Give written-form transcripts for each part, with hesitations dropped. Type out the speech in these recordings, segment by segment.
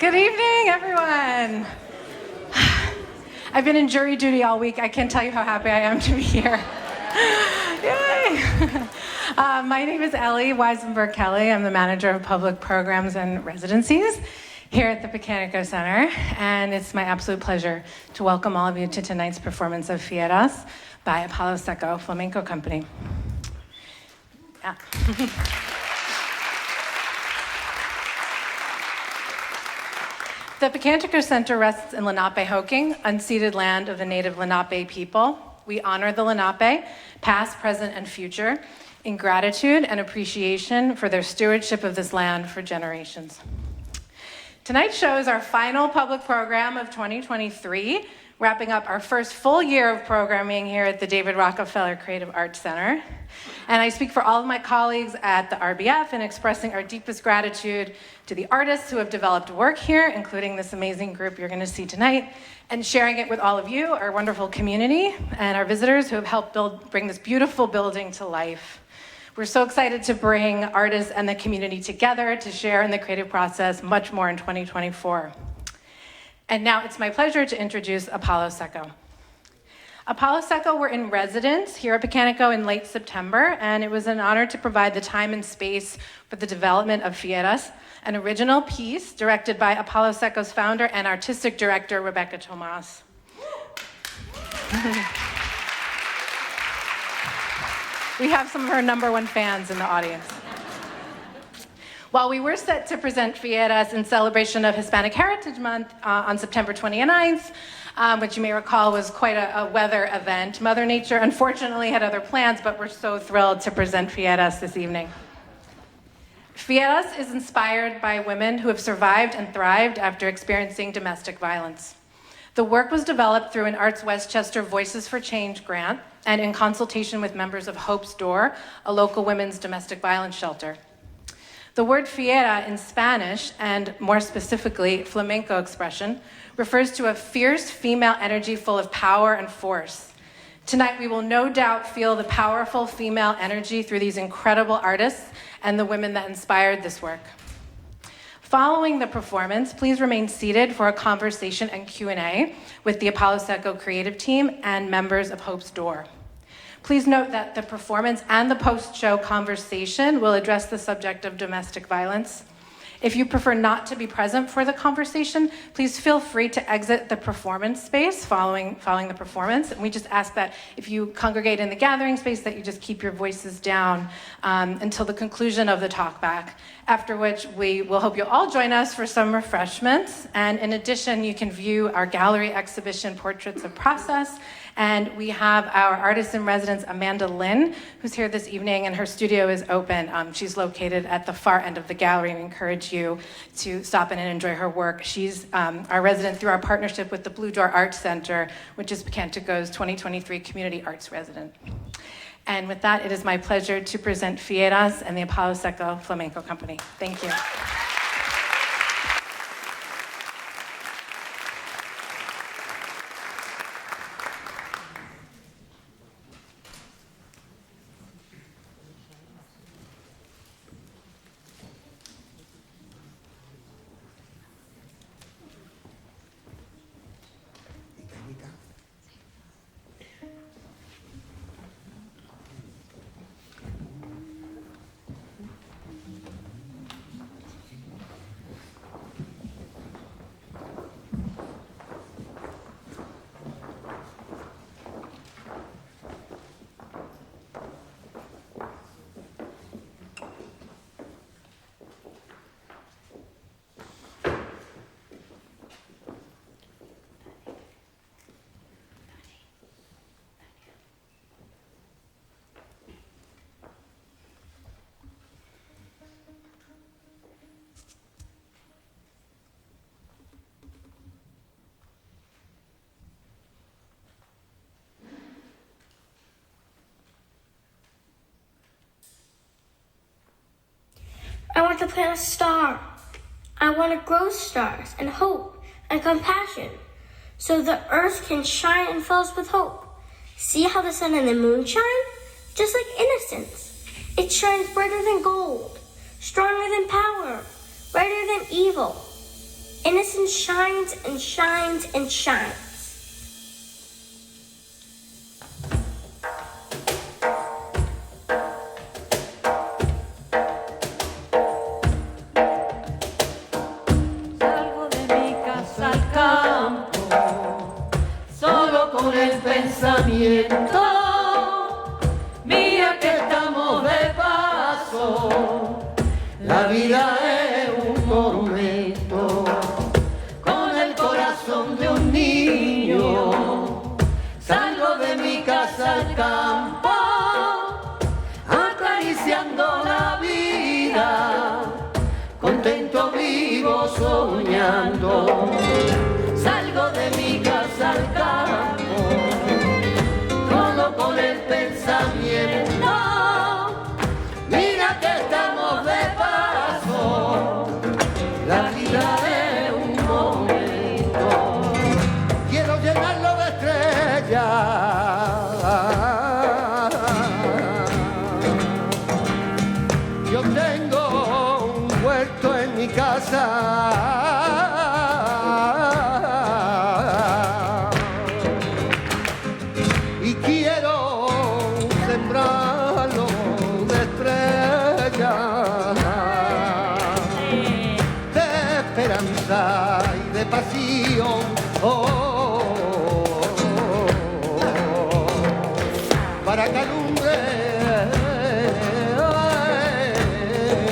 Good evening, everyone. I've been in jury duty all week. I can't tell you how happy I am to be here. Yay! My name is Ellie Weisenberg-Kelly. I'm the manager of public programs and residencies here at the Pacanico Center, and it's my absolute pleasure to welcome all of you to tonight's performance of Fieras by A Palo Seco Flamenco Company. Yeah. The Pacanico Center rests in Lenape-Hoking, unceded land of the native Lenape people. We honor the Lenape, past, present, and future, in gratitude and appreciation for their stewardship of this land for generations. Tonight's show is our final public program of 2023, wrapping up our first full year of programming here at the David Rockefeller Creative Arts Center. And I speak for all of my colleagues at the RBF in expressing our deepest gratitude to the artists who have developed work here, including this amazing group you're going to see tonight, and sharing it with all of you, our wonderful community, and our visitors who have helped bring this beautiful building to life. We're so excited to bring artists and the community together to share in the creative process much more in 2024. And now it's my pleasure to introduce A Palo Seco. A Palo Seco were in residence here at Pacanico in late September, and it was an honor to provide the time and space for the development of Fieras, an original piece directed by A Palo Seco's founder and artistic director, Rebecca Tomas. We have some of her #1 fans in the audience. While we were set to present Fieras in celebration of Hispanic Heritage Month on September 29th, which you may recall was quite a weather event, Mother Nature unfortunately had other plans, but we're so thrilled to present Fieras this evening. Fieras is inspired by women who have survived and thrived after experiencing domestic violence. The work was developed through an ArtsWestchester Voices for Change grant and in consultation with members of Hope's Door, a local women's domestic violence shelter. The word fiera in Spanish, and more specifically, flamenco expression, refers to a fierce female energy full of power and force. Tonight, we will no doubt feel the powerful female energy through these incredible artists and the women that inspired this work. Following the performance, please remain seated for a conversation and Q&A with the A Palo Seco creative team and members of Hope's Door. Please note that the performance and the post-show conversation will address the subject of domestic violence. If you prefer not to be present for the conversation, please feel free to exit the performance space following the performance. And we just ask that if you congregate in the gathering space that you just keep your voices down until the conclusion of the talkback, after which we will hope you'll all join us for some refreshments. And in addition, you can view our gallery exhibition, Portraits of Process. And we have our artist in residence, Amanda Lynn, who's here this evening, and her studio is open. She's located at the far end of the gallery, and I encourage you to stop in and enjoy her work. She's our resident through our partnership with the Blue Door Arts Center, which is Pacanico's 2023 Community Arts Resident. And with that, it is my pleasure to present Fieras and the A Palo Seco Flamenco Company. Thank you. I want to plant a star. I want to grow stars and hope and compassion so the earth can shine and fill us with hope. See how the sun and the moon shine? Just like innocence. It shines brighter than gold, stronger than power, brighter than evil. Innocence shines and shines and shines. Salgo de mi casa al campo, solo con el pensamiento. Mira que estamos de paso, la vida es un tormento. Con el corazón de un niño, salgo de mi casa al campo, acariciando la vida, contento vivo soñando. Salgo de mi casa al campo, todo con el pensamiento. Mira que estamos de paso, la vida es un momento. Quiero llenarlo de estrellas. Yo tengo un huerto en mi casa. Y quiero sembrarlo de estrellas, de esperanza y de pasión. Para que alumbre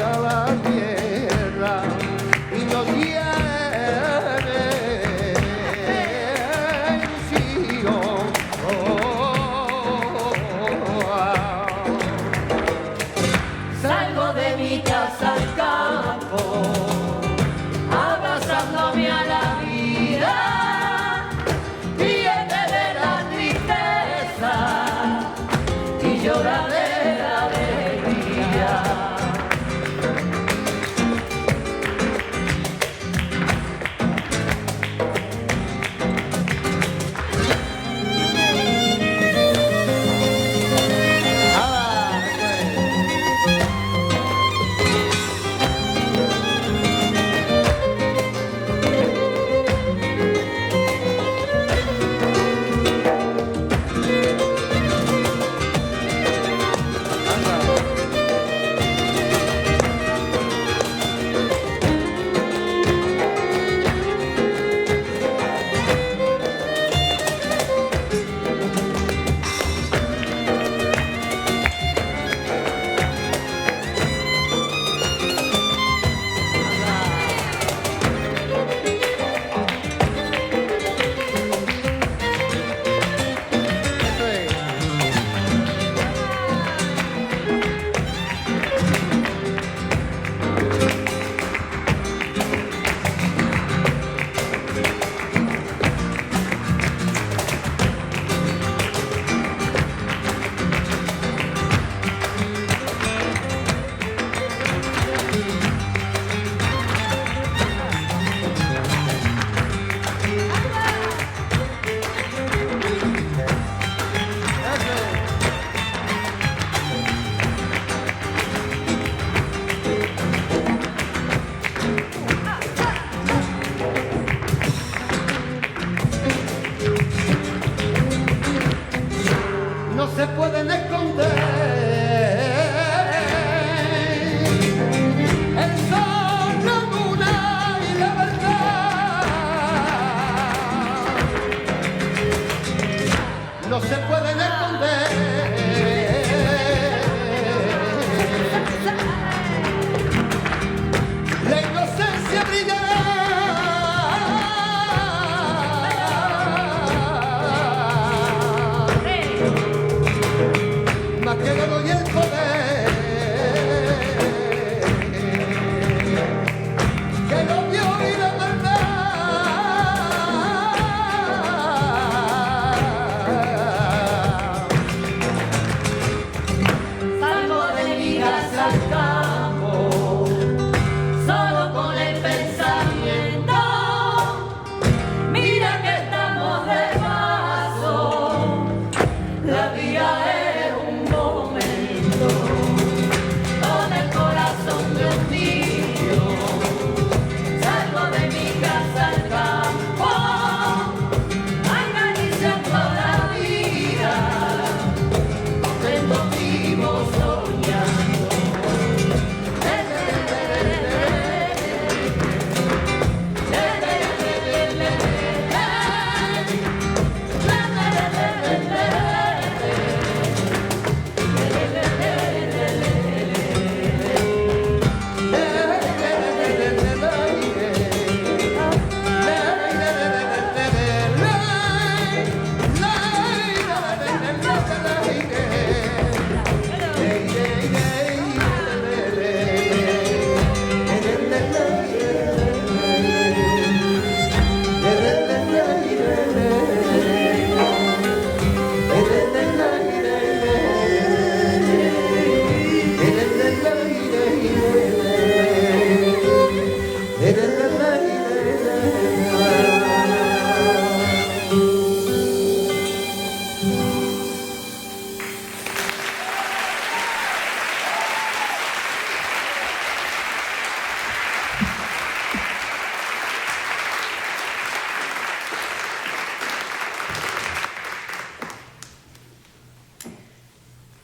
a la tierra y nos llene ilusión. Salgo de mi casa al campo, abrazándome a la vida, ríete de la tristeza y llora de la alegría. No se pueden esconder el sol, la luna y la verdad. No se pueden esconder la inocencia brillará. Más que el oro y el poder, que lo vio y la verdad.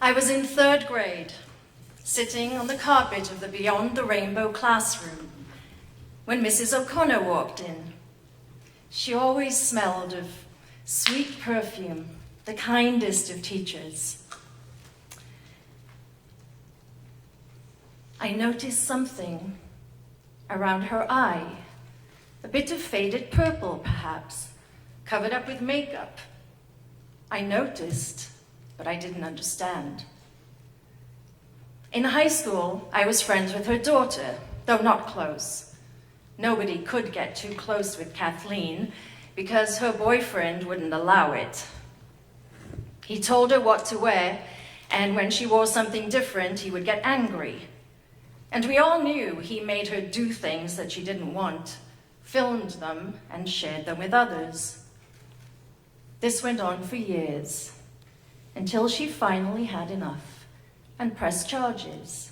I was in 3rd grade, sitting on the carpet of the Beyond the Rainbow classroom, when Mrs. O'Connor walked in. She always smelled of sweet perfume, the kindest of teachers. I noticed something around her eye, a bit of faded purple, perhaps, covered up with makeup. I noticed, but I didn't understand. In high school, I was friends with her daughter, though not close. Nobody could get too close with Kathleen because her boyfriend wouldn't allow it. He told her what to wear, and when she wore something different, he would get angry. And we all knew he made her do things that she didn't want, filmed them, and shared them with others. This went on for years, until she finally had enough and pressed charges.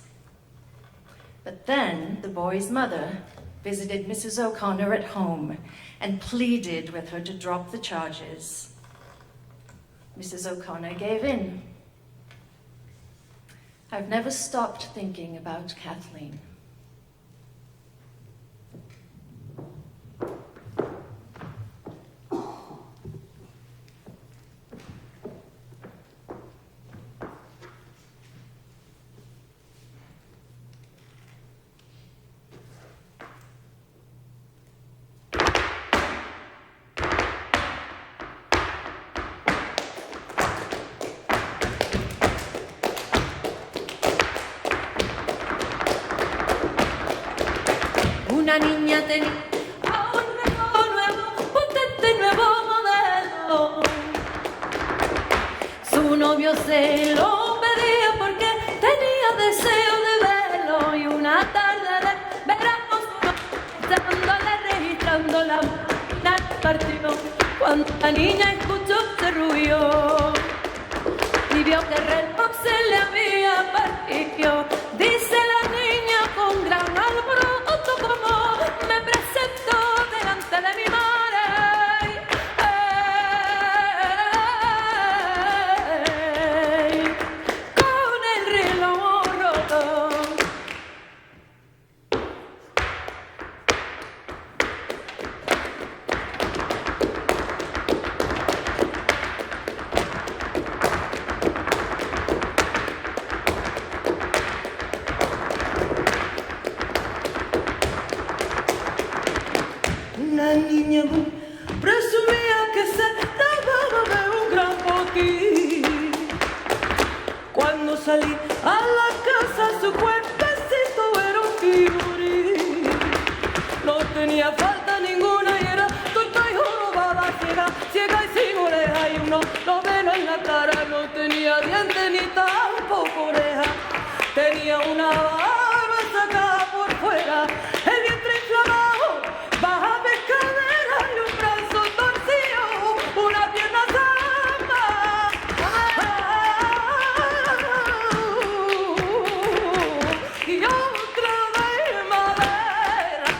But then the boy's mother visited Mrs. O'Connor at home and pleaded with her to drop the charges. Mrs. O'Connor gave in. I've never stopped thinking about Kathleen. Una niña tenía un reloj nuevo, un tete nuevo modelo. Su novio se lo pedía porque tenía deseo de verlo. Y una tarde de verano, registrando la máquina partió. Cuando la niña escuchó ese ruido y vio que el reloj se le había partido, dice la niña con gran alboroto como me presentó delante de mi madre. Con el reloj roto. Una niña muy presumía que se trataba de un gran botín. Cuando salí a la casa su cuerpecito era un figurín. No tenía falta ninguna y era tonta y jorobada, ciega y sin oreja. Y uno lo velo en la cara, no tenía dientes ni tampoco oreja. Tenía una barba sacada por fuera, el vientre inflamado, baja de cadera y un brazo torcido, una pierna zamba. Y otra de madera.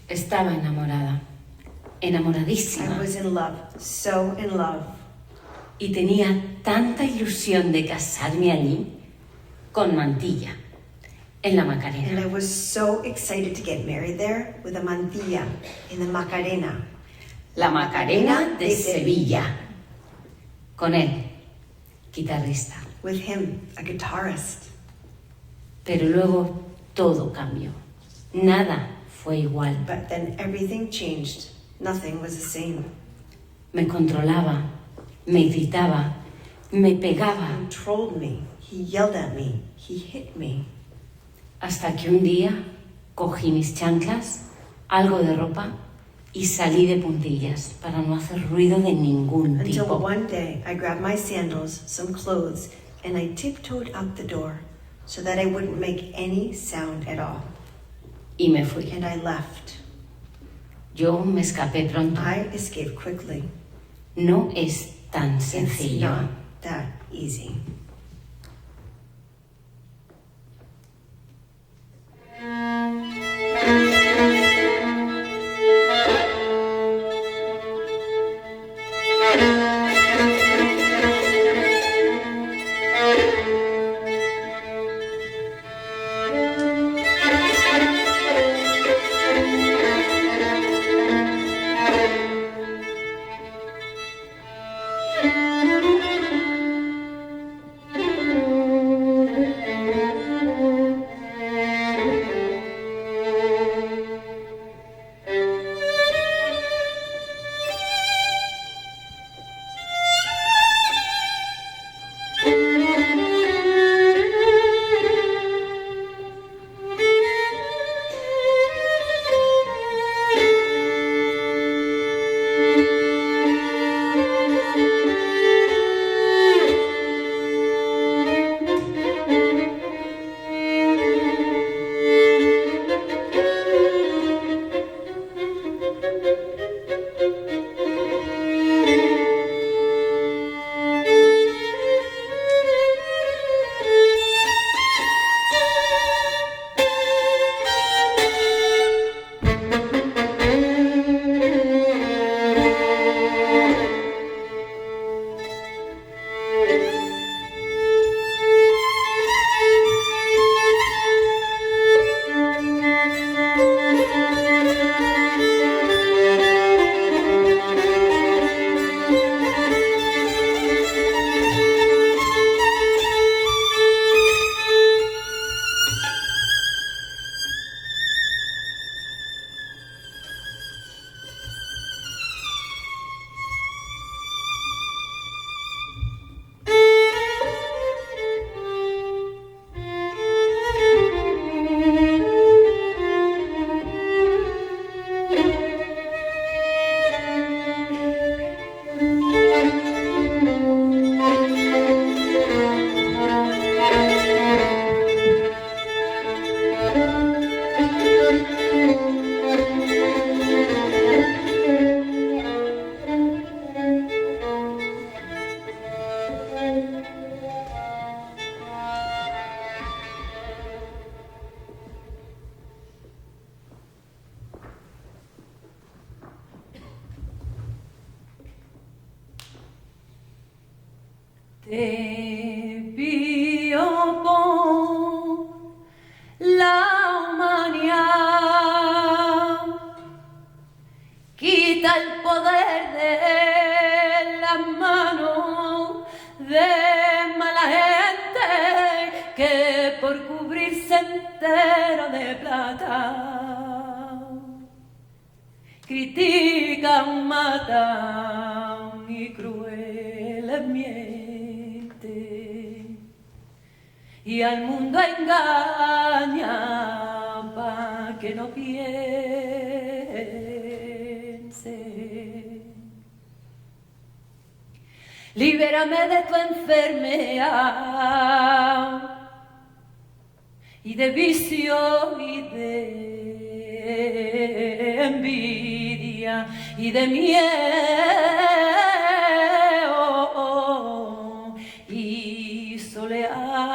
Estaba enamorada, enamoradísima. I was in love, so in love. Y tenía tanta ilusión de casarme allí, con mantilla, en la And Macarena. I was so excited to get married there with a mantilla in the Macarena. La Macarena de Sevilla. Con él, guitarrista. With him, a guitarist. Pero luego todo cambió. Nada fue igual. But then everything changed. Nothing was the same. Me controlaba, me gritaba, me pegaba, He controlled me. He yelled at me. He hit me. hasta que un día cogí mis chanclas, algo de ropa y salí de puntillas para no hacer ruido de ningún Until tipo. one day I grabbed my sandals, some clothes, and I tiptoed out the door so that I wouldn't make any sound at all. Y me fui. And I left. Yo me escapé pronto. I escaped quickly. No es tan It's sencillo. not that easy. Te pido por la humanidad, quita el poder de las manos de mala gente que por cubrirse entero de plata critican, matan y crueles mienten y al mundo engaña pa' que no piense. Libérame de tu enfermedad y de vicio y de envidia y de miedo y soledad.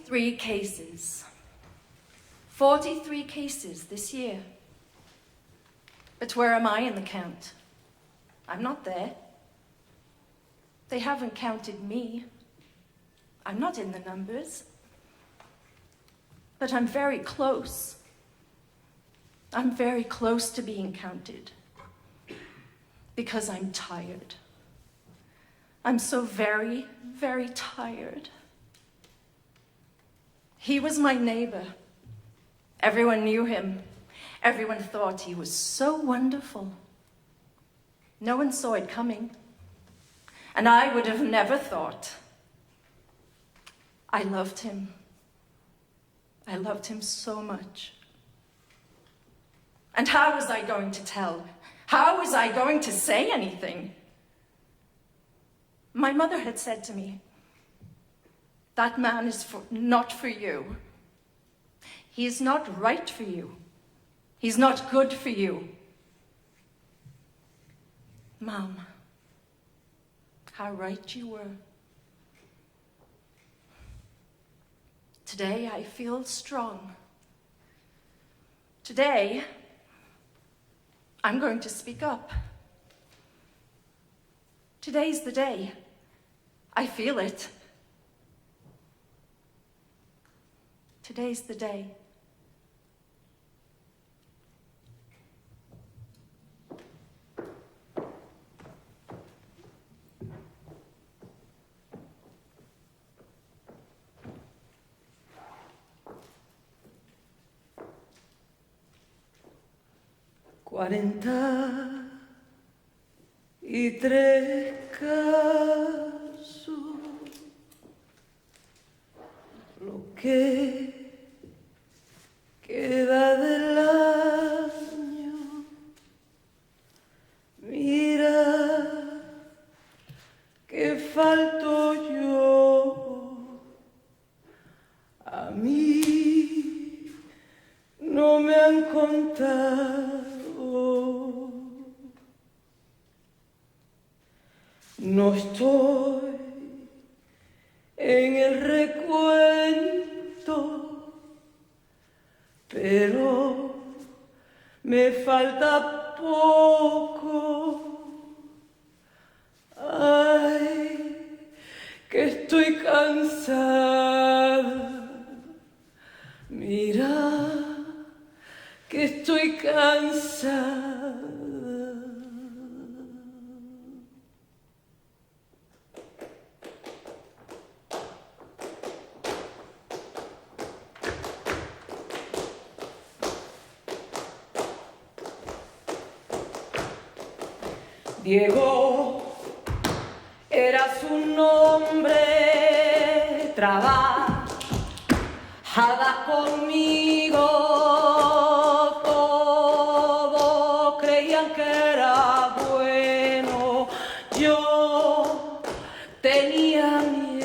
43 cases. 43 cases this year. But where am I in the count? I'm not there. They haven't counted me. I'm not in the numbers. But I'm very close. I'm very close to being counted. Because I'm tired. I'm so very, very tired. He was my neighbor. Everyone knew him. Everyone thought he was so wonderful. No one saw it coming. And I would have never thought. I loved him. I loved him so much. And how was I going to tell? How was I going to say anything? My mother had said to me, that man is not for you. He is not right for you. He's not good for you. Mom, how right you were. Today I feel strong. Today, I'm going to speak up. Today's the day. I feel it. Today's the day. Cuarenta y tres casos, lo que queda del año. Mira que falto yo, a mí no me han contado. No estoy en el recuento, pero me falta poco. Ay, que estoy cansada. Mira, que estoy cansada. Diego era su nombre, trabajaba conmigo, todos creían que era bueno, yo tenía miedo.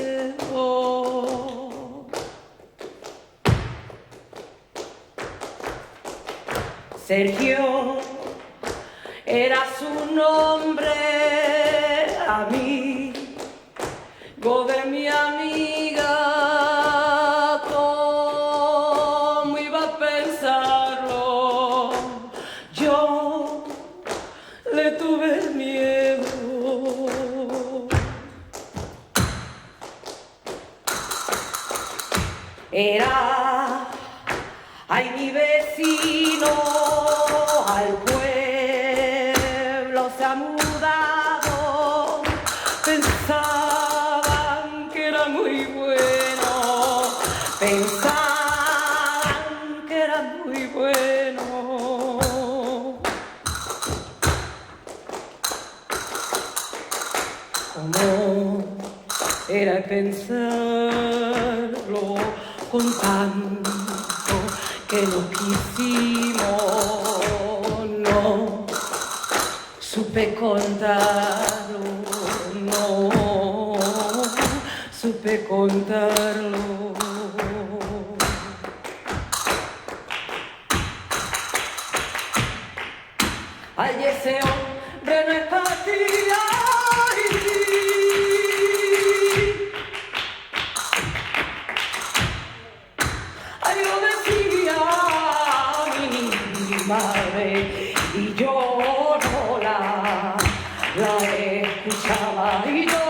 Sergio era su nombre, amigo de mi amiga, ¿cómo iba a pensarlo? Yo le tuve miedo. Era, ay, mi vecino, al pueblo se ha mudado, pensaban que era muy bueno, pensaban que era muy bueno. ¿Cómo era pensarlo con tanto que no quisimos? No supe contarlo, no supe contarlo. Ay, ese hombre no es para ti. Ay, lo decía mi madre y yo no la escuchaba y yo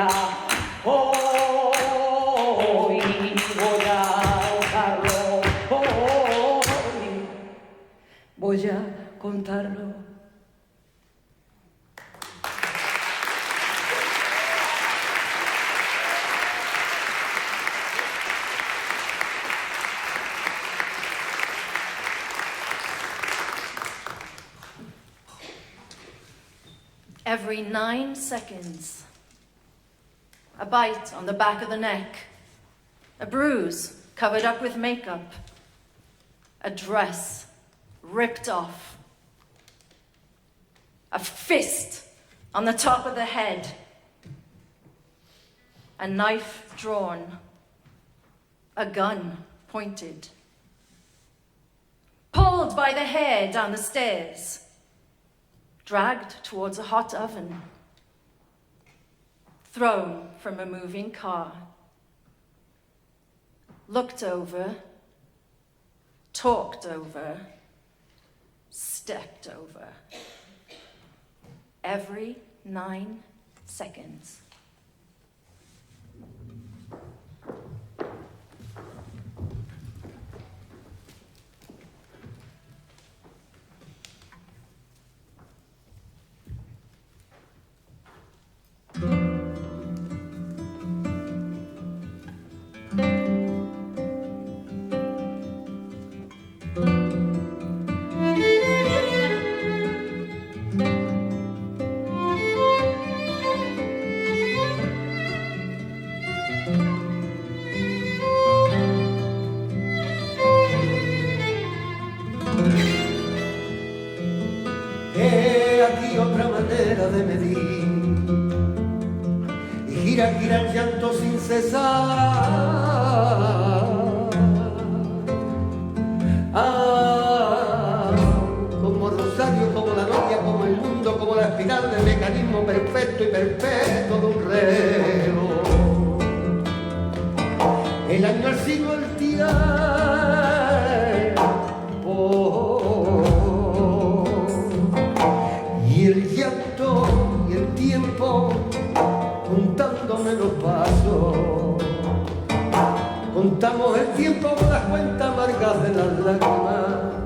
ya. Hoy voy a contarlo. Hoy voy a contarlo. Every 9 seconds, a bite on the back of the neck, a bruise covered up with makeup, a dress ripped off, a fist on the top of the head, a knife drawn, a gun pointed, pulled by the hair down the stairs, dragged towards a hot oven, thrown from a moving car, looked over, talked over, stepped over. Every 9 seconds. He aquí otra manera de medir y gira el llanto sin cesar. Como rosario, como la noria, como el mundo, como la espiral del mecanismo perfecto y perpetuo de un reloj. El año, el siglo, el tiempo y el llanto y el tiempo contándome los pasos. Contamos el tiempo con las cuentas amargas de las lágrimas.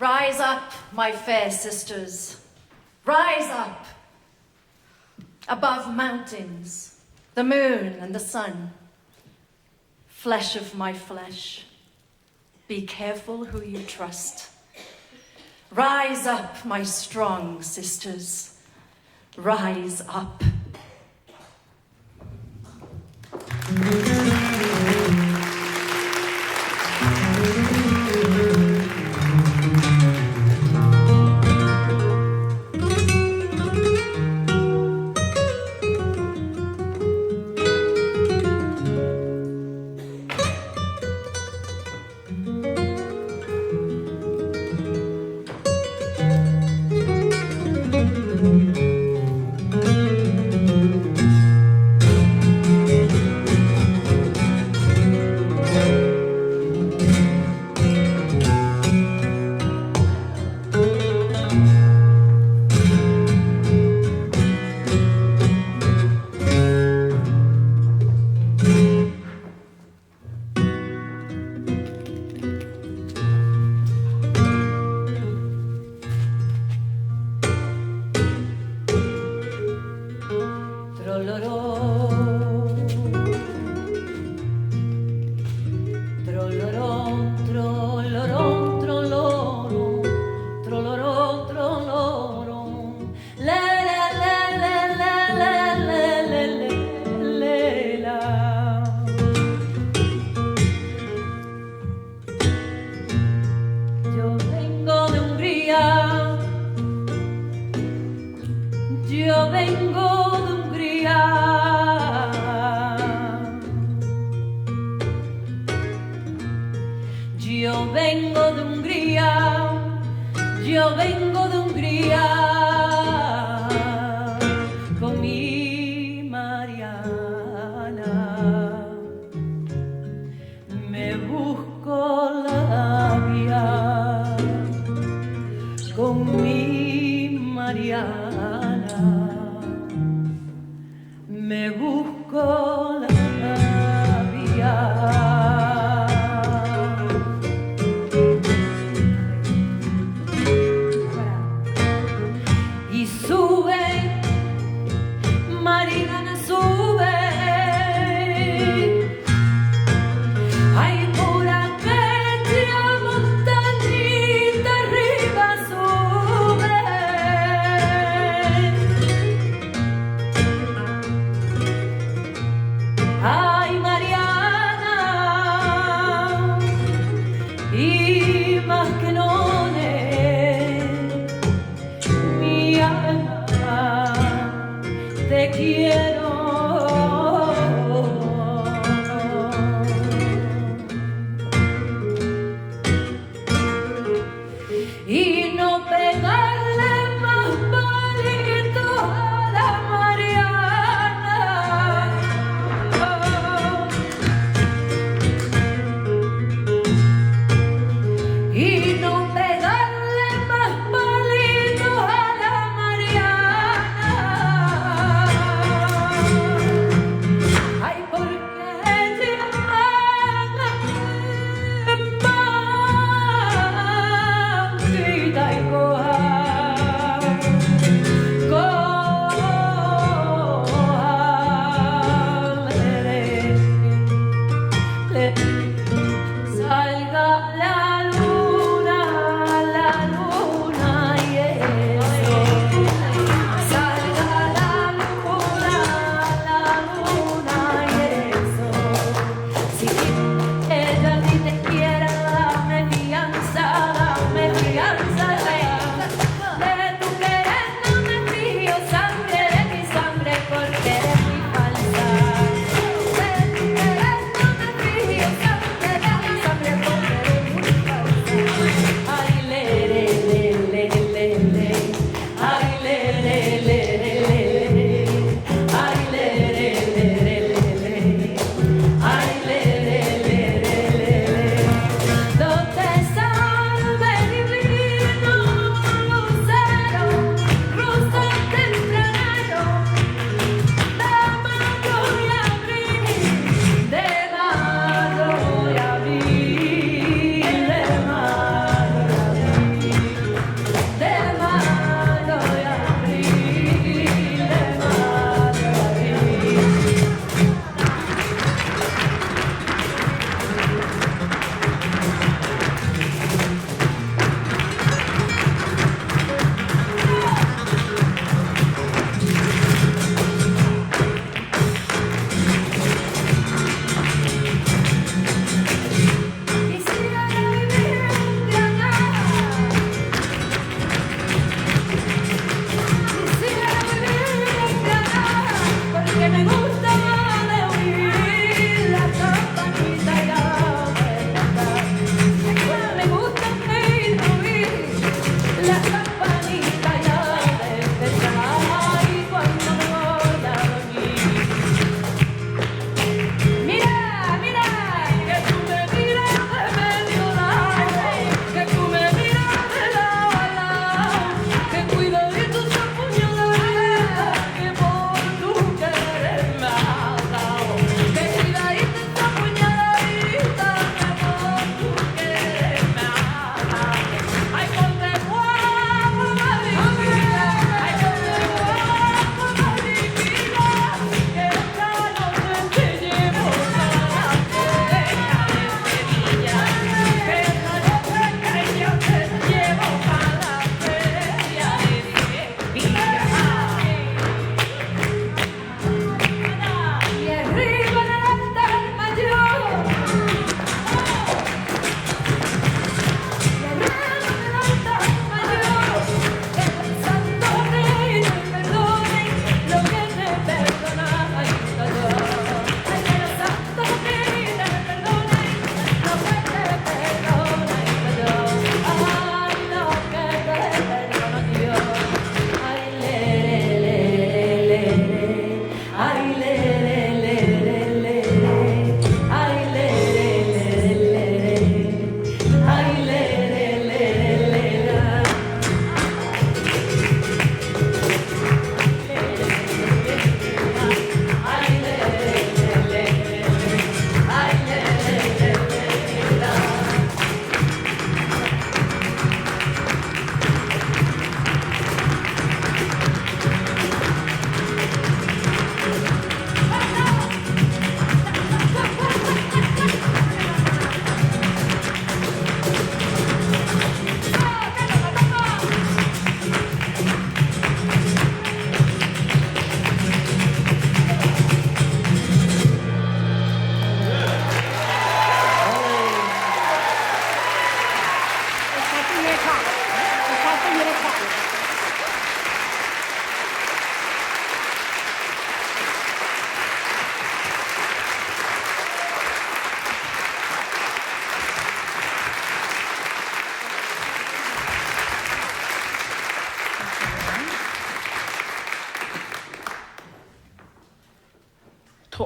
Rise up, my fair sisters, rise up above mountains, the moon and the sun. Flesh of my flesh, be careful who you trust. Rise up, my strong sisters, rise up.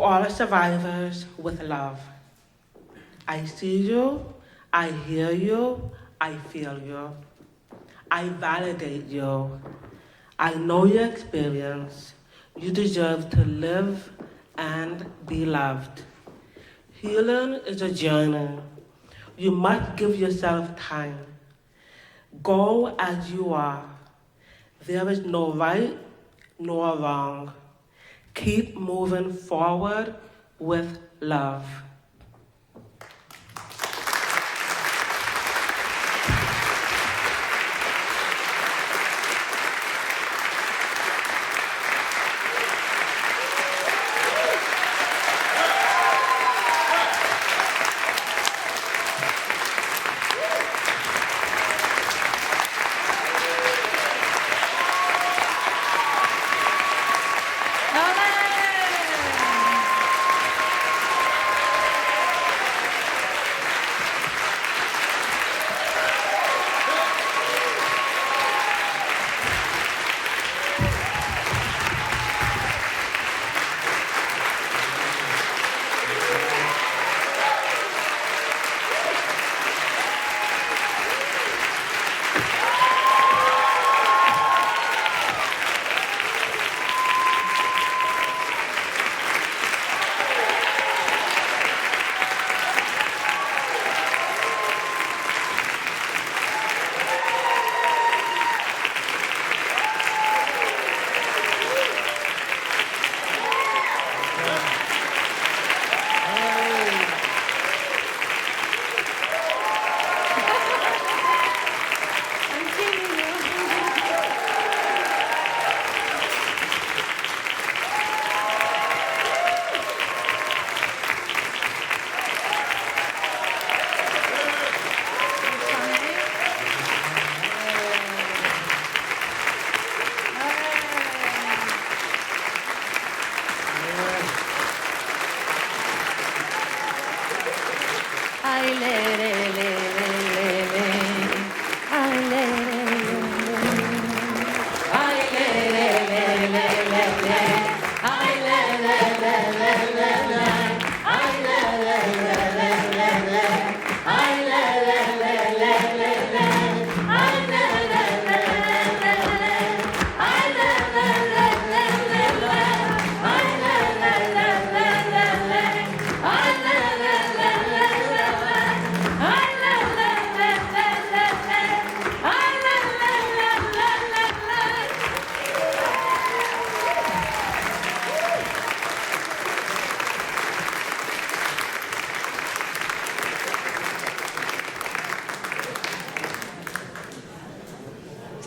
all survivors with love. I see you, I hear you, I feel you. I validate you. I know your experience. You deserve to live and be loved. Healing is a journey. You must give yourself time. Go as you are. There is no right nor wrong. Keep moving forward with love.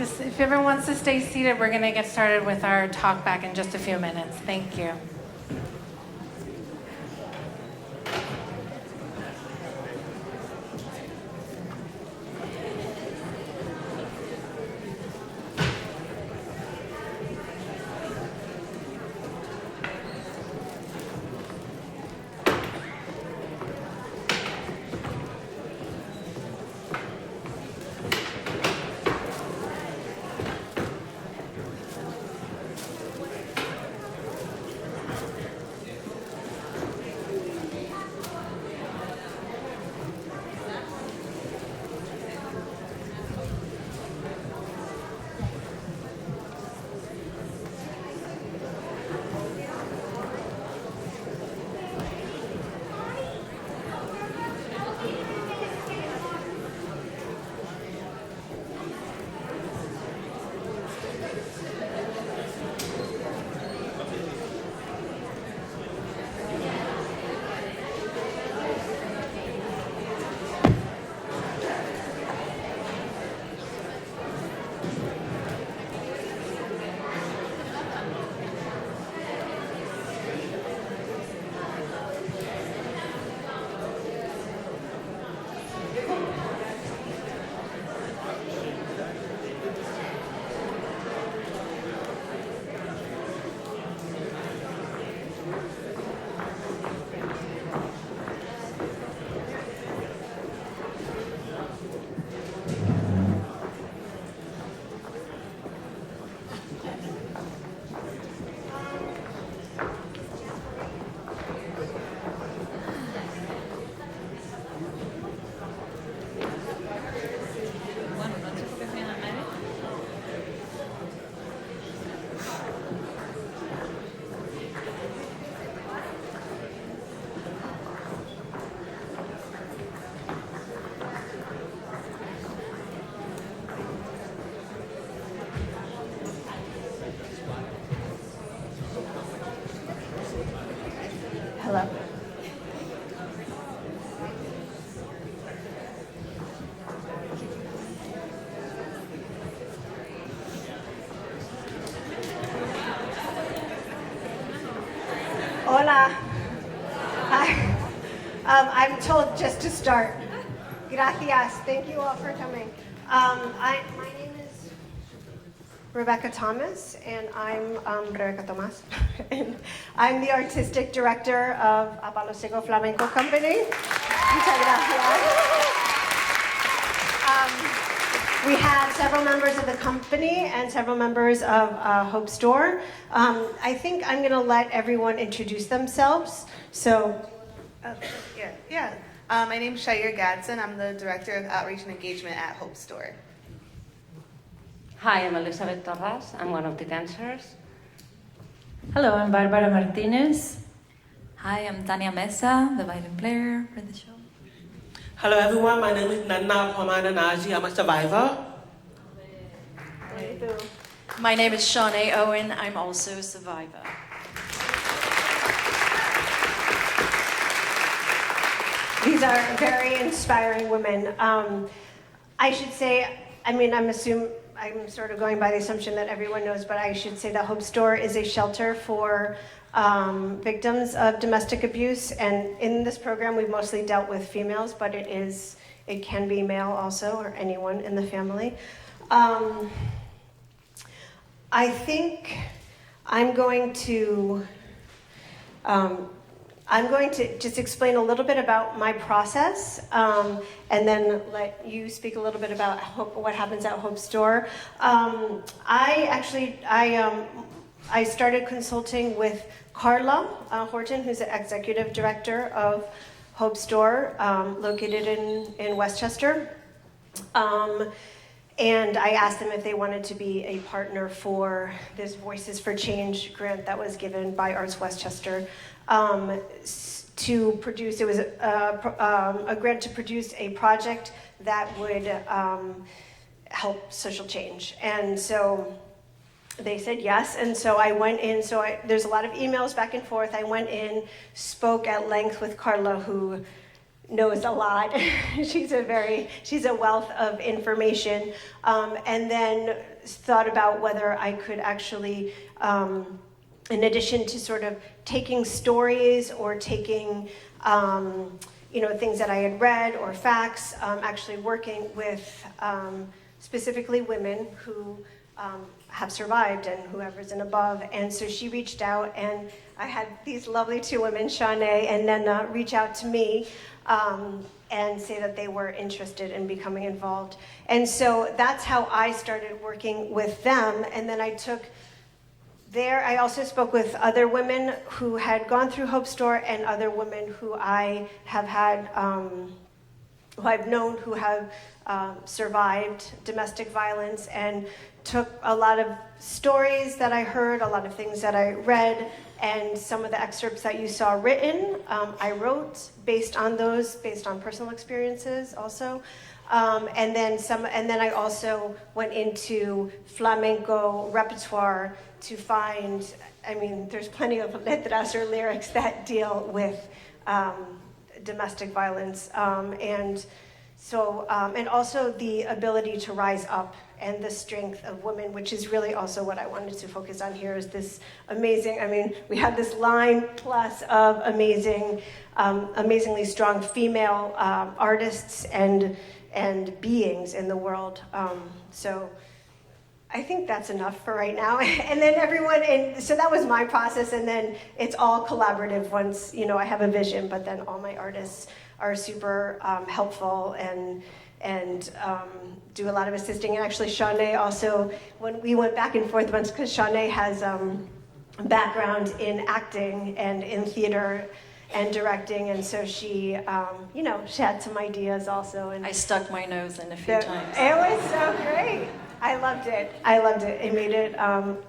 Just if everyone wants to stay seated, we're going to get started with our talk back in just a few minutes. Thank you. I'm told just to start. Gracias. Thank you all for coming. My name is Rebecca Tomas, and I'm Rebecca Tomas, and I'm the artistic director of A Palo Seco Flamenco Company. Muchas gracias. We have several members of the company and several members of Hope Store. I think I'm going to let everyone introduce themselves. So, my name is Shair Gadsden. I'm the Director of Outreach and Engagement at Hope Store. Hi, I'm Elizabeth Torras. I'm one of the dancers. Hello, I'm Barbara Martinez. Hi, I'm Tania Mesa, the violin player for the show. Hello everyone, my name is Nana Pamana Naji. I'm a survivor. My name is Shawnee Owen. I'm also a survivor. These are very inspiring women. I should say, I'm sort of going by the assumption that everyone knows, but I should say that Hope Store is a shelter for victims of domestic abuse. And in this program, we've mostly dealt with females, but it can be male also, or anyone in the family. I think I'm going to just explain a little bit about my process, and then let you speak a little bit about what happens at Hope Store. I started consulting with Carla Horton, who's the executive director of Hope Store, located in Westchester. And I asked them if they wanted to be a partner for this Voices for Change grant that was given by ArtsWestchester to produce. It was a grant to produce a project that would help social change. And so they said yes, and so I went in. There's a lot of emails back and forth. I went in, spoke at length with Carla, who knows a lot. She's a wealth of information, and then thought about whether I could actually, in addition to sort of taking stories or taking things that I had read or facts, actually working with specifically women who have survived and whoever's and above. And so she reached out, and I had these lovely two women, Shawnee and Nena, reach out to me and say that they were interested in becoming involved. And so that's how I started working with them. And then I also spoke with other women who had gone through Hope Store and other women who I have had, who I've known who have survived domestic violence, and took a lot of stories that I heard, a lot of things that I read, and some of the excerpts that you saw written, I wrote based on personal experiences also. And then I also went into flamenco repertoire to find, there's plenty of letras or lyrics that deal with domestic violence. And also the ability to rise up and the strength of women, which is really also what I wanted to focus on here, is this amazing, we have this line plus of amazingly strong female artists and beings in the world. So I think that's enough for right now. And then so that was my process, and then it's all collaborative once, I have a vision, but then all my artists are super helpful and do a lot of assisting. And actually Shawnee also, when we went back and forth once, because Shawnee has a background in acting and in theater and directing, and so she had some ideas also. And I stuck my nose in a few times. It was so great. I loved it. It made it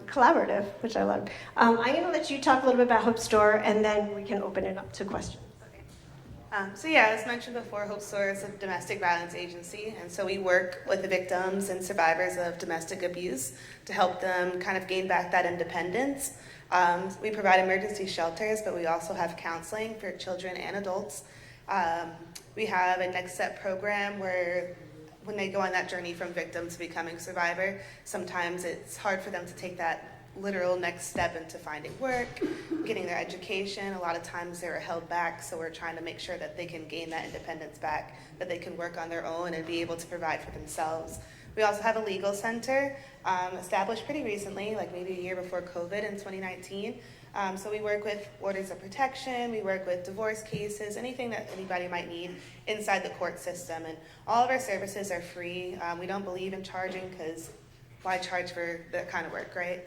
collaborative, which I loved. I'm going to let you talk a little bit about Hope Store, and then we can open it up to questions. As mentioned before, Hope Store is a domestic violence agency, and so we work with the victims and survivors of domestic abuse to help them kind of gain back that independence. We provide emergency shelters, but we also have counseling for children and adults. We have a Next Step program where when they go on that journey from victim to becoming survivor, sometimes it's hard for them to take that literal next step into finding work, getting their education. A lot of times they were held back, so we're trying to make sure that they can gain that independence back, that they can work on their own and be able to provide for themselves. We also have a legal center established pretty recently, like maybe a year before COVID in 2019. So we work with orders of protection, we work with divorce cases, anything that anybody might need inside the court system. And all of our services are free. We don't believe in charging because why charge for that kind of work, right?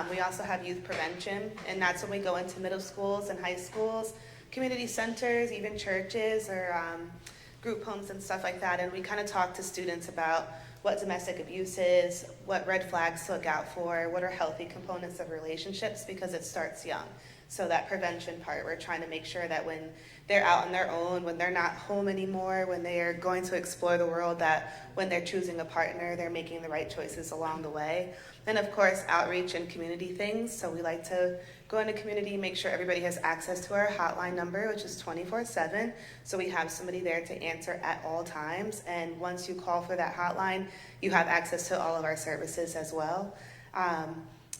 We also have youth prevention, and that's when we go into middle schools and high schools, community centers, even churches or group homes and stuff like that. And we kind of talk to students about what domestic abuse is, what red flags to look out for, what are healthy components of relationships, because it starts young. So that prevention part, we're trying to make sure that when they're out on their own, when they're not home anymore, when they are going to explore the world, that when they're choosing a partner, they're making the right choices along the way. And of course, outreach and community things. So we like to go into community, make sure everybody has access to our hotline number, which is 24/7. So we have somebody there to answer at all times. And once you call for that hotline, you have access to all of our services as well.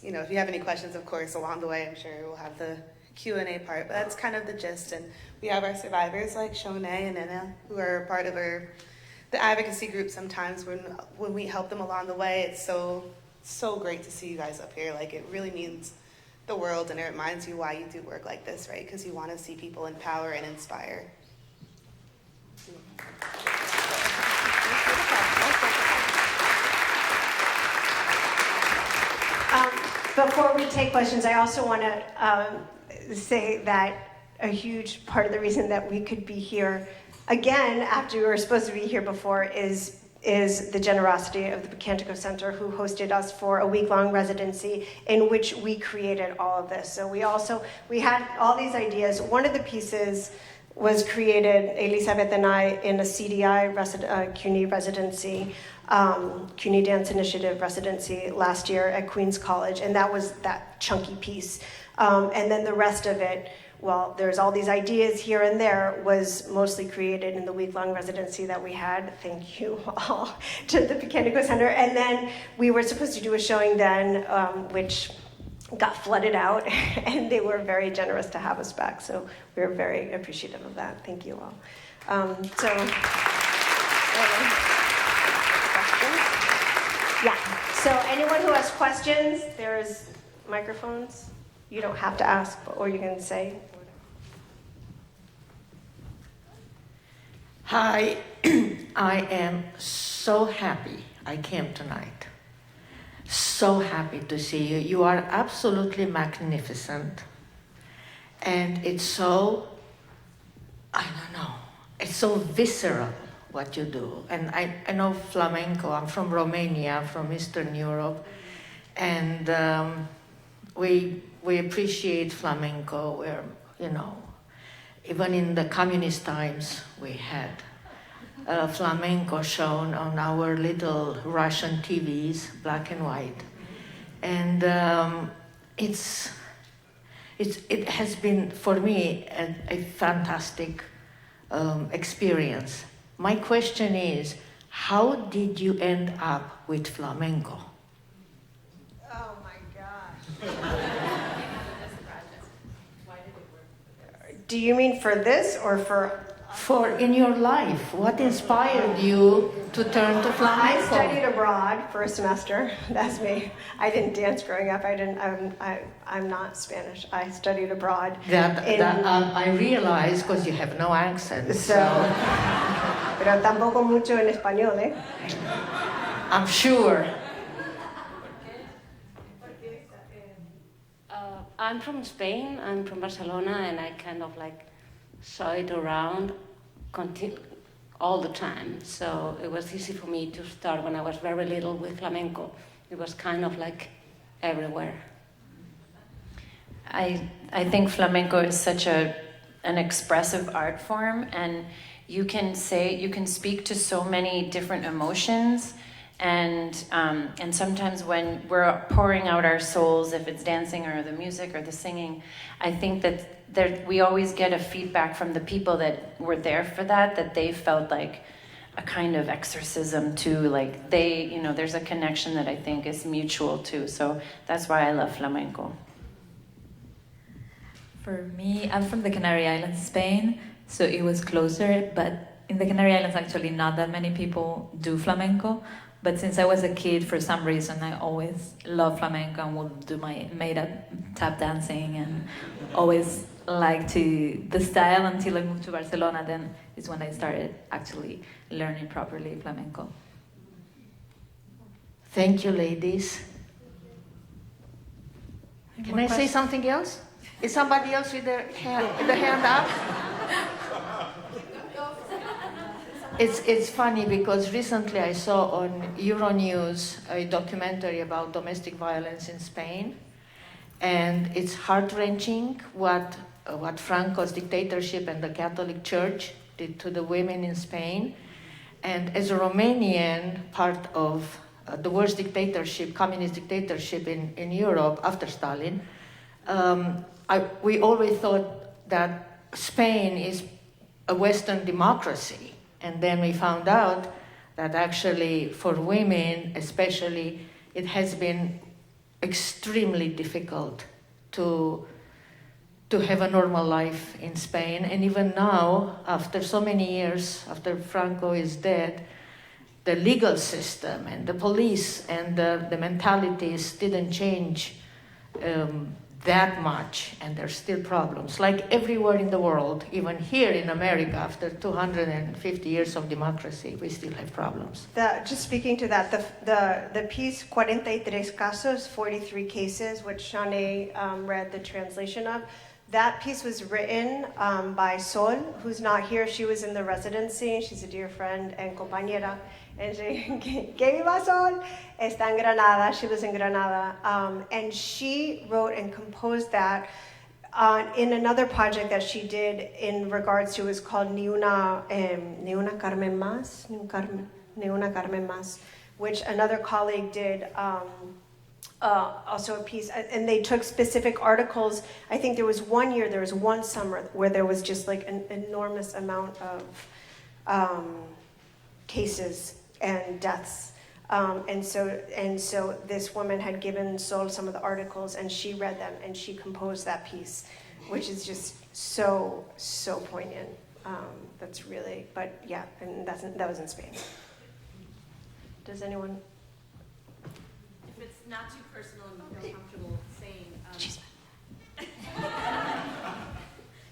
If you have any questions, of course, along the way, I'm sure we'll have the Q&A part, but that's kind of the gist. And we have our survivors like Shone and Anna, who are part of the advocacy group. Sometimes when we help them along the way, it's so great to see you guys up here. Like, it really means the world, and it reminds you why you do work like this, right? Because you want to see people empower and inspire. Before we take questions, I also want to say that a huge part of the reason that we could be here again after we were supposed to be here before is the generosity of the Cantico Center, who hosted us for a week-long residency in which we created all of this. So we had all these ideas. One of the pieces was created, Elizabeth and I, in a CDI CUNY residency, CUNY Dance Initiative residency last year at Queens College, and that was that chunky piece. And then the rest of it, well, there's all these ideas here and there, was mostly created in the week-long residency that we had. Thank you all to the Cantico Center. And then we were supposed to do a showing then, which got flooded out, and they were very generous to have us back. So we were very appreciative of that. Thank you all. So anyone who has questions, there's microphones. You don't have to ask, or you can say. Hi, I am so happy I came tonight. So happy to see you. You are absolutely magnificent. And it's so, I don't know, it's so visceral what you do. And I know flamenco. I'm from Romania, from Eastern Europe. And we appreciate flamenco. We're, even in the communist times, we had flamenco shown on our little Russian TVs, black and white. And it has been, for me, a fantastic experience. My question is, how did you end up with flamenco? Oh my gosh. Do you mean for this or for in your life? What inspired you to turn to flamenco? I studied abroad for a semester. That's me. I didn't dance growing up. I'm not Spanish. I studied abroad. I realize because you have no accent. Pero tampoco mucho en español, eh? I'm sure. I'm from Spain, I'm from Barcelona, and I kind of saw it around all the time. So it was easy for me to start when I was very little with flamenco. It was kind of everywhere. I think flamenco is such an expressive art form, and you can speak to so many different emotions. And sometimes when we're pouring out our souls, if it's dancing or the music or the singing, I think that we always get a feedback from the people that were there for that they felt like a kind of exorcism too. Like they, you know, there's a connection that I think is mutual too. So that's why I love flamenco. For me, I'm from the Canary Islands, Spain, so it was closer, but in the Canary Islands actually not that many people do flamenco. But since I was a kid, for some reason, I always loved flamenco and would do my made-up tap dancing and always liked the style until I moved to Barcelona. Then is when I started actually learning properly flamenco. Thank you, ladies. Can I say something else? Is somebody else with their hand up? It's funny because recently I saw on Euronews a documentary about domestic violence in Spain, and it's heart-wrenching what Franco's dictatorship and the Catholic Church did to the women in Spain. And as a Romanian, part of the worst dictatorship, communist dictatorship in Europe after Stalin, we always thought that Spain is a Western democracy. And then we found out that actually for women especially, it has been extremely difficult to have a normal life in Spain. And even now, after so many years, after Franco is dead, the legal system and the police and the mentalities didn't change that much, and there's still problems. Like everywhere in the world, even here in America, after 250 years of democracy, we still have problems. Just speaking to that, the piece 43 casos, 43 cases, which Shanae read the translation of, that piece was written by Sol, who's not here. She was in the residency. She's a dear friend and compañera. And que viva Sol, está en Granada. She lives in Granada. And she wrote and composed that in another project that she did in regards to, it was called Ni una Carmen Más, Ni una Carmen Más, which another colleague did. Also a piece, and they took specific articles. I think there was one summer where there was just like an enormous amount of cases and deaths. And so this woman had given Sol some of the articles, and she read them, and she composed that piece, which is just so poignant. That's really, but yeah, and that was in Spain. Does anyone? If it's not too personal and you feel comfortable saying,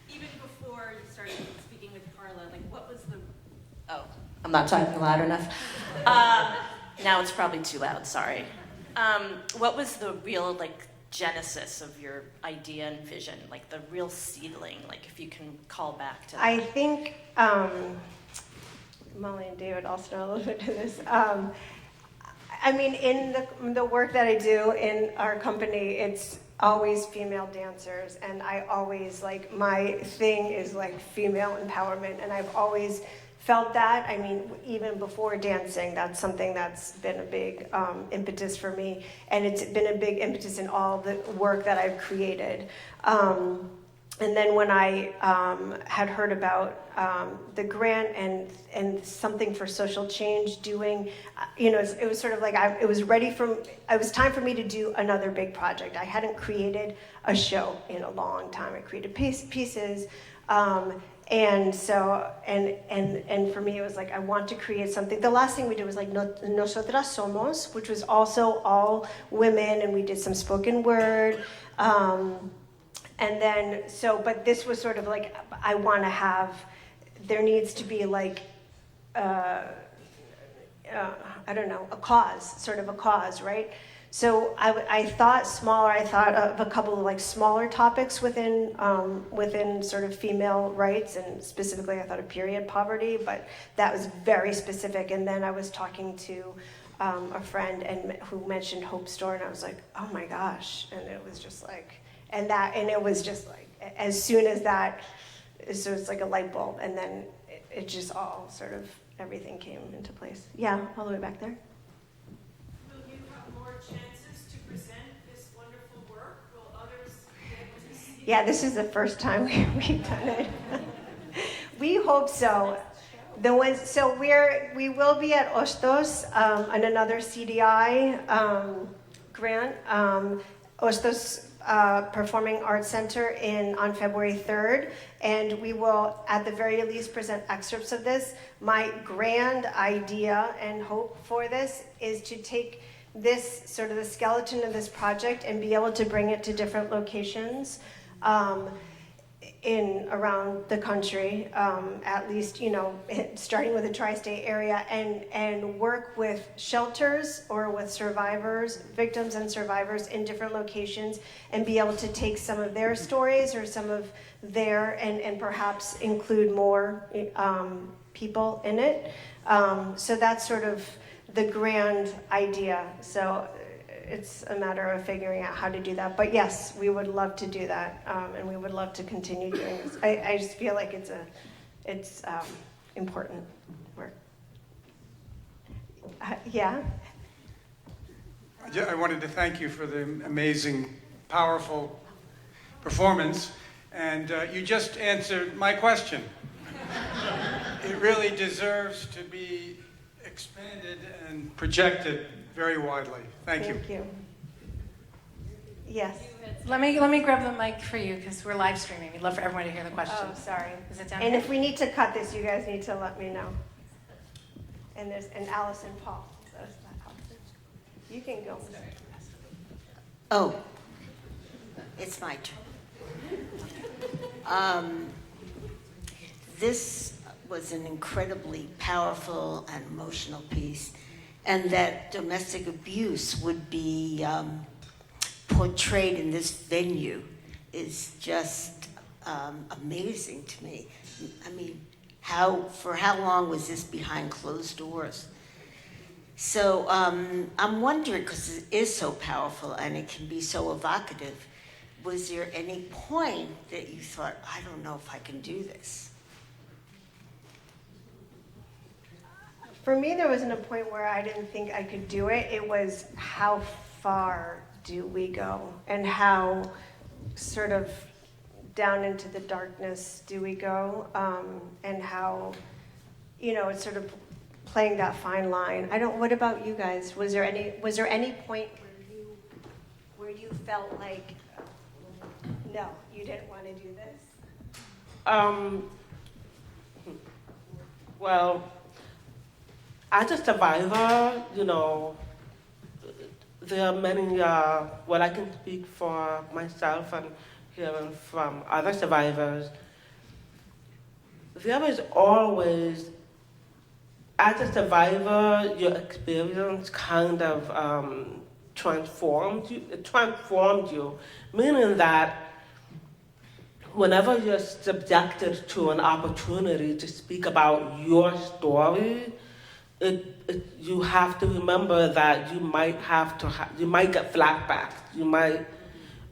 even before you started speaking with Carla, like what was the? Oh, I'm not talking loud enough. Now it's probably too loud. Sorry. What was the real genesis of your idea and vision, like the real seedling? Like if you can call back to that. I think Molly and David also know a little bit to this. I mean, in the work that I do in our company, it's always female dancers, and I always, my thing is, female empowerment, and I've always felt that. I mean, even before dancing, that's something that's been a big impetus for me, and it's been a big impetus in all the work that I've created. And then when I had heard about the grant and something for social change doing, it was sort of like it was time for me to do another big project. I hadn't created a show in a long time. I created pieces. And so, and for me, it was I want to create something. The last thing we did was Nosotras Somos, which was also all women, and we did some spoken word. And then, but this was sort of I want to have, there needs to be I don't know, a cause, right? So I thought smaller. I thought of a couple of smaller topics within sort of female rights, and specifically I thought of period poverty, but that was very specific. And then I was talking to a friend who mentioned Hope Store, and I was like, oh my gosh, and it was just and it was just as soon as that, so it's like a light bulb, and then it just all sort of everything came into place. Yeah, all the way back there. Yeah, this is the first time we've done it. We hope so. The ones, so we will be at Ostos on another CDI grant, Ostos Performing Arts Center on February 3rd, and we will at the very least present excerpts of this. My grand idea and hope for this is to take this sort of the skeleton of this project and be able to bring it to different locations in around the country, at least, you know, starting with the tri-state area, and work with shelters or with survivors, victims and survivors in different locations, and be able to take some of their stories or some of their, and perhaps include more people in it. So that's sort of the grand idea. So it's a matter of figuring out how to do that. But yes, we would love to do that, and we would love to continue doing this. I just feel like it's important work. Yeah? I wanted to thank you for the amazing, powerful performance, and you just answered my question. It really deserves to be expanded and projected very widely. Thank you. Thank you. Yes. Let me grab the mic for you because we're live streaming. We'd love for everyone to hear the question. Oh, sorry. Is it down And here? if we need to cut this, you guys need to let me know. And Alice and Paul. So is that Allison? You can go. Oh, it's my turn. This was an incredibly powerful and emotional piece, and that domestic abuse would be portrayed in this venue is just amazing to me. I mean, for how long was this behind closed doors? So I'm wondering, because it is so powerful and it can be so evocative, was there any point that you thought, I don't know if I can do this? For me, there wasn't a point where I didn't think I could do it. It was how far do we go, and how sort of down into the darkness do we go, and how, you know, it's sort of playing that fine line. What about you guys? Was there any point where you felt like, no, you didn't want to do this? Well, as a survivor, you know, there are many, well, I can speak for myself and hearing from other survivors. There is always, as a survivor, your experience kind of transformed you, meaning that whenever you're subjected to an opportunity to speak about your story, you have to remember that you might get flashbacks. You might,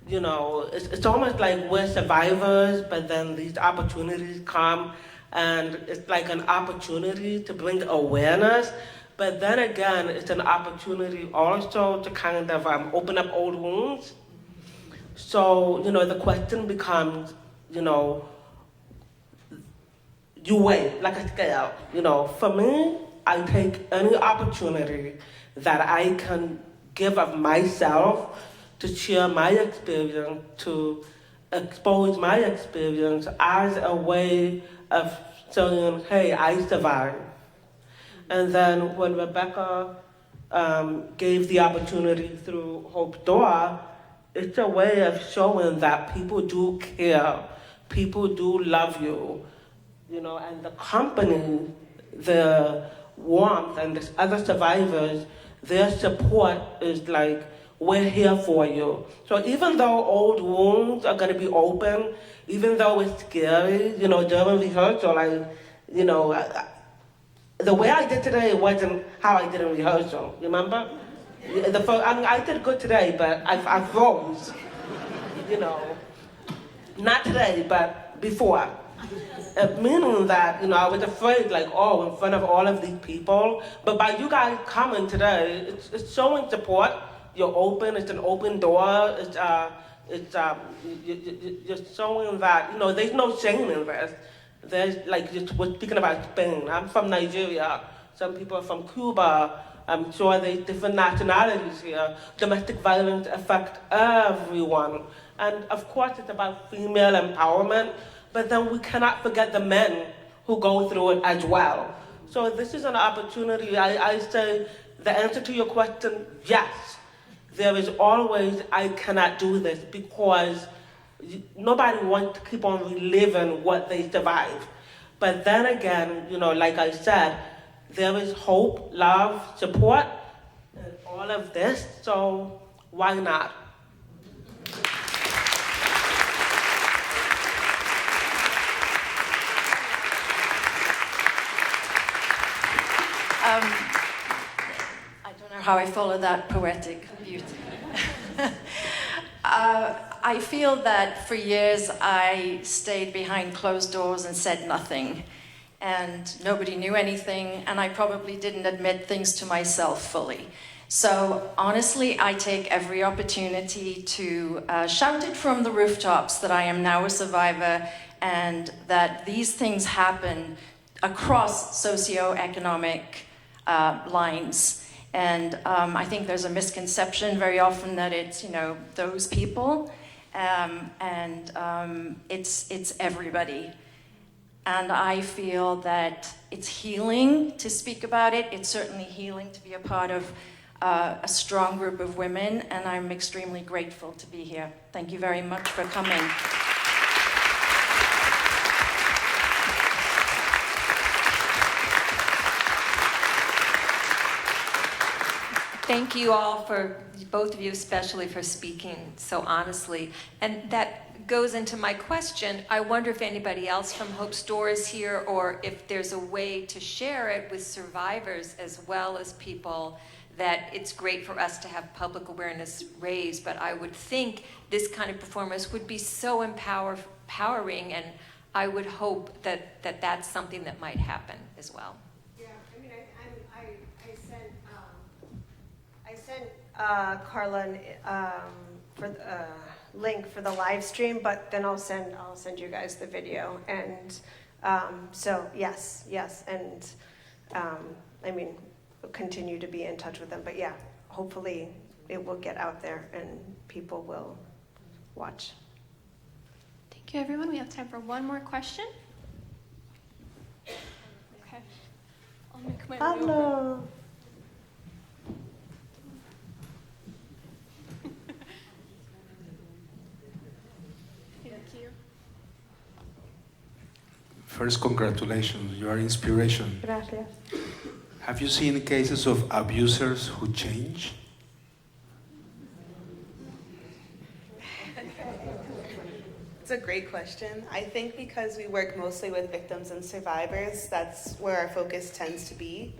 you know, it's almost like we're survivors, but then these opportunities come, and it's like an opportunity to bring awareness. But then again, it's an opportunity also to kind of open up old wounds. So, you know, the question becomes, you know, you weigh like a scale. You know, for me, I take any opportunity that I can give of myself to share my experience, to expose my experience as a way of saying, hey, I survived. And then when Rebecca gave the opportunity through Hope's Door, it's a way of showing that people do care, people do love you, you know, and the company, the warmth, and the other survivors, their support is like, we're here for you. So even though old wounds are gonna be open, even though it's scary, you know, during rehearsal, the way I did today wasn't how I did in rehearsal, remember? I did good today, but I froze, you know. Not today, but before. Meaning that, you know, I was afraid, like, oh, in front of all of these people. But by you guys coming today, it's showing support. You're open, it's an open door. You're showing that, you know, there's no shame in this. There's, like, we're speaking about Spain. I'm from Nigeria. Some people are from Cuba. I'm sure there's different nationalities here. Domestic violence affects everyone. And of course, it's about female empowerment, but then we cannot forget the men who go through it as well. So this is an opportunity. I say the answer to your question, yes. There is always, I cannot do this, because nobody wants to keep on reliving what they survived. But then again, you know, like I said, there is hope, love, support, and all of this, so why not? I don't know how I follow that poetic beauty. I feel that for years I stayed behind closed doors and said nothing, and nobody knew anything, and I probably didn't admit things to myself fully. So honestly, I take every opportunity to shout it from the rooftops that I am now a survivor, and that these things happen across socioeconomic lines. And I think there's a misconception very often that it's, you know, those people, it's everybody. And I feel that it's healing to speak about it. It's certainly healing to be a part of a strong group of women, and I'm extremely grateful to be here. Thank you very much for coming. Thank you all, for both of you especially, for speaking so honestly. And that goes into my question. I wonder if anybody else from Hope Store is here, or if there's a way to share it with survivors as well as people, that it's great for us to have public awareness raised, but I would think this kind of performance would be so empowering, and I would hope that that's something that might happen as well. I sent Carla for the link for the live stream, but then I'll send you guys the video. And so yes, and I mean, we'll continue to be in touch with them. But yeah, hopefully it will get out there and people will watch. Thank you, everyone. We have time for one more question. Okay, I'll make my way over. First, congratulations. You are inspiration. Gracias. Have you seen cases of abusers who change? It's a great question. I think because we work mostly with victims and survivors, that's where our focus tends to be.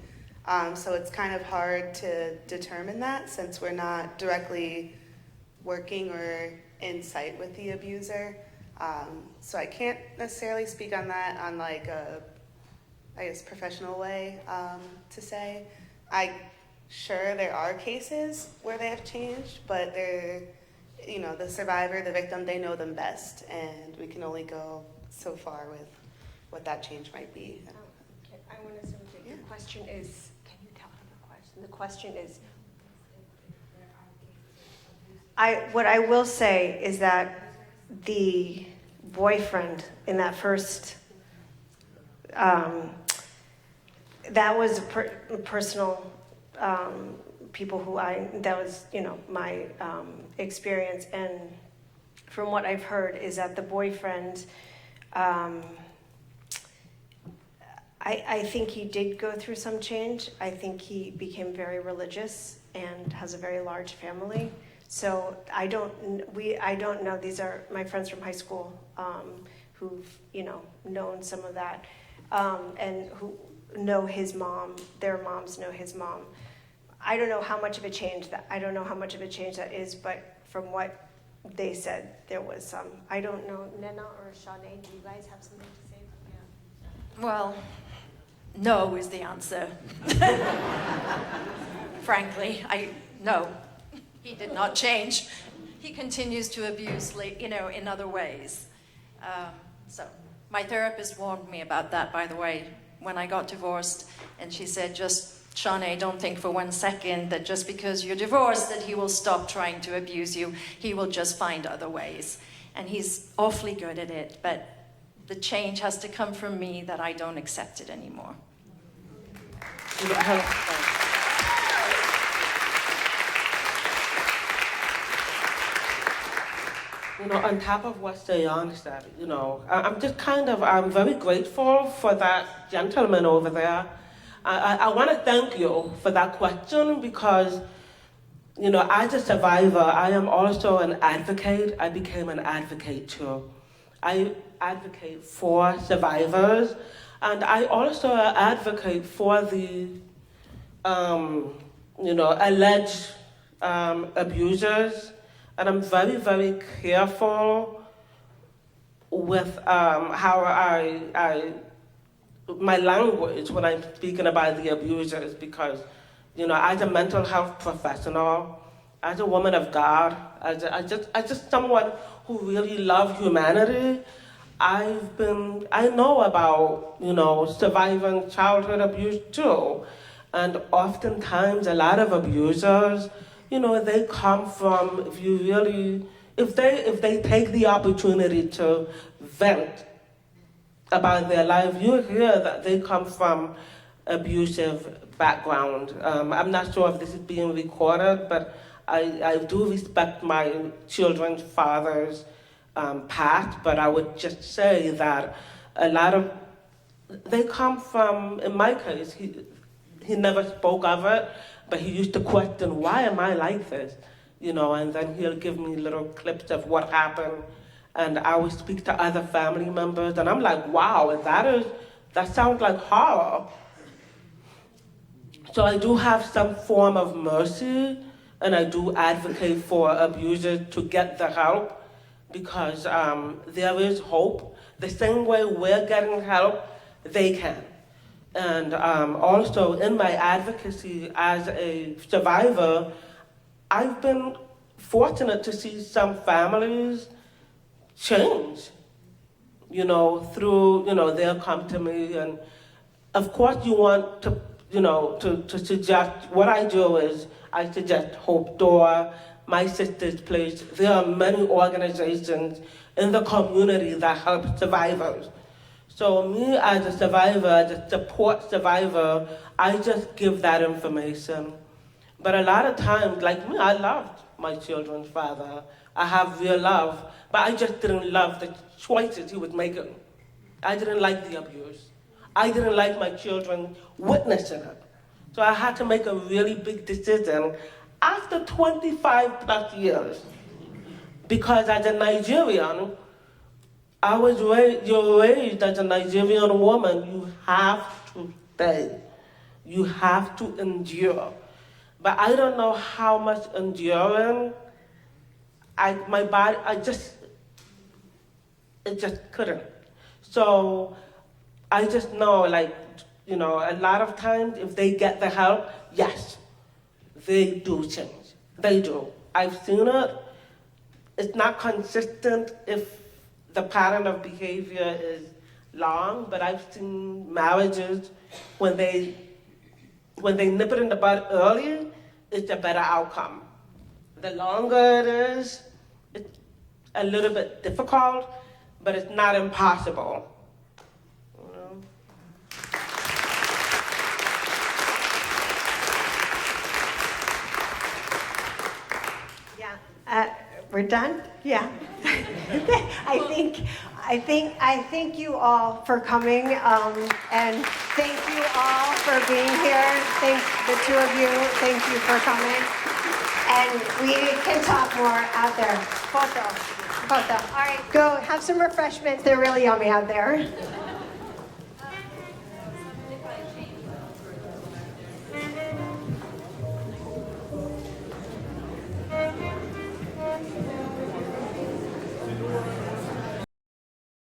So it's kind of hard to determine that, since we're not directly working or in sight with the abuser. So I can't necessarily speak on that on like a, I guess, professional way to say. Sure, there are cases where they have changed, but they're, you know, the survivor, the victim, they know them best, and we can only go so far with what that change might be. I want to say the question is, can you tell her the question? The question is, what I will say is that the boyfriend in that first, that was personal, people who that was, you know, my experience. And from what I've heard is that the boyfriend, I think he did go through some change. I think he became very religious and has a very large family. So I don't know. These are my friends from high school who've, you know, known some of that, and who know his mom. Their moms know his mom. I don't know how much of a change that is, but from what they said, there was some. I don't know, Nena or Shanae, do you guys have something to say? Yeah. Well, no is the answer. Frankly, no. He did not change. He continues to abuse, you know, in other ways. So, My therapist warned me about that, by the way, when I got divorced. And she said, just, Shawnee, don't think for 1 second that just because you're divorced that he will stop trying to abuse you. He will just find other ways. And he's awfully good at it, but the change has to come from me that I don't accept it anymore. On top of what Sayan said, I'm very grateful for that gentleman over there. I want to thank you for that question because, as a survivor, I am also an advocate. I became an advocate too. I advocate for survivors, and I also advocate for the, alleged abusers. And I'm very, very careful with how my language when I'm speaking about the abusers because, as a mental health professional, as a woman of God, as just someone who really loves humanity, I know about, surviving childhood abuse too. And oftentimes a lot of abusers, they come from, if they take the opportunity to vent about their life, you hear that they come from abusive background. I'm not sure if this is being recorded, but I do respect my children's father's past, but I would just say that a lot of, they come from, in my case, he never spoke of it, but he used to question, why am I like this? And then he'll give me little clips of what happened. And I would speak to other family members, and I'm like, wow, that sounds like horror. So I do have some form of mercy, and I do advocate for abusers to get the help, because there is hope. The same way we're getting help, they can. And also in my advocacy as a survivor, I've been fortunate to see some families change, through, they'll come to me. And of course you want to, to suggest, what I do is I suggest Hope Door, My Sister's Place. There are many organizations in the community that help survivors. So me as a survivor, as a support survivor, I just give that information. But a lot of times, like me, I loved my children's father. I have real love, but I just didn't love the choices he was making. I didn't like the abuse. I didn't like my children witnessing it. So I had to make a really big decision after 25 plus years. Because as a Nigerian, you're raised as a Nigerian woman, you have to stay. You have to endure. But I don't know how much enduring, it just couldn't. So I just know, a lot of times if they get the help, yes, they do change. They do. I've seen it. It's not consistent if the pattern of behavior is long, but I've seen marriages when they nip it in the bud early, it's a better outcome. The longer it is, it's a little bit difficult, but it's not impossible. Yeah, we're done? Yeah. I thank you all for coming, and thank you all for being here. Thank the two of you. Thank you for coming. And we can talk more out there. Photo. All right, go have some refreshments. They're really yummy out there.